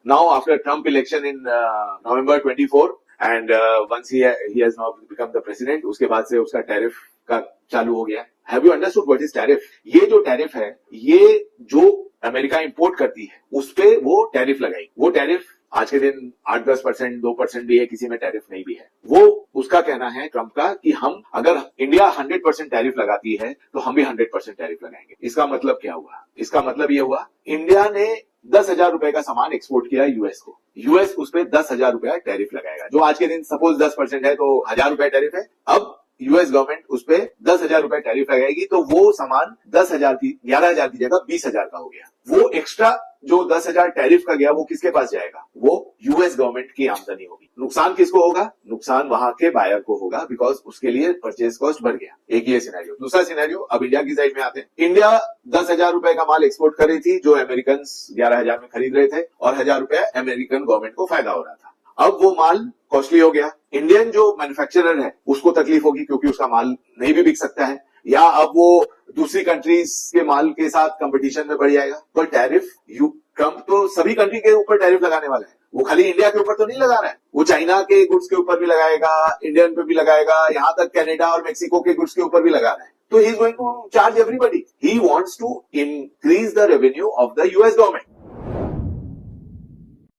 now after Trump election in November 24 and once he has now become the president, उसके बाद से उसका tariff का चालू हो गया. Have you understood what is tariff? ये जो टैरिफ है, ये जो अमेरिका इंपोर्ट करती है उस पे वो टैरिफ लगाई. वो टैरिफ आज के दिन 8-10%, 2% भी है, किसी में टैरिफ नहीं भी है. वो उसका कहना है ट्रंप का कि हम अगर इंडिया 100% टैरिफ लगाती है तो हम भी 100% टैरिफ लगाएंगे. इसका मतलब क्या हुआ? इसका मतलब ये हुआ इंडिया ने 10,000 रुपए का सामान एक्सपोर्ट किया यूएस को. यूएस उस पर 10,000 रुपए टैरिफ लगाएगा. जो आज के दिन सपोज 10% है तो 1,000 रुपए टैरिफ है. अब यूएस गवर्नमेंट उस पे 10,000 रुपए टैरिफ लगाएगी तो वो सामान 11,000 की जगह 20,000 का हो गया. वो एक्स्ट्रा जो 10,000 टैरिफ का गया वो किसके पास जाएगा? वो यूएस गवर्नमेंट की आमदनी होगी. नुकसान किसको होगा? नुकसान वहां के बायर को होगा, बिकॉज उसके लिए परचेज कॉस्ट बढ़ गया. एक ये सिनेरियो. दूसरा सिनेरियो, अब इंडिया की साइड में आते हैं. इंडिया 10,000 रुपए का माल एक्सपोर्ट कर रही थी जो अमेरिकन 11,000 में खरीद रहे थे और 1,000 रुपए अमेरिकन गवर्नमेंट को फायदा हो रहा था. अब वो माल कॉस्टली हो गया. इंडियन जो मैन्युफैक्चरर है उसको तकलीफ होगी क्योंकि उसका माल नहीं भी बिक सकता है, या अब वो दूसरी कंट्रीज के माल के साथ कंपटीशन में बढ़ जाएगा. पर टैरिफ ट्रम्प तो सभी कंट्री के ऊपर टैरिफ लगाने वाला है. वो खाली इंडिया के ऊपर तो नहीं लगा रहा है. वो चाइना के गुड्स के ऊपर भी लगाएगा, इंडियन पे भी लगाएगा, यहां तक कनाडा और मेक्सिको के गुड्स के ऊपर भी लगा रहा है. तो he is going to charge everybody. He wants to increase the revenue of the US government.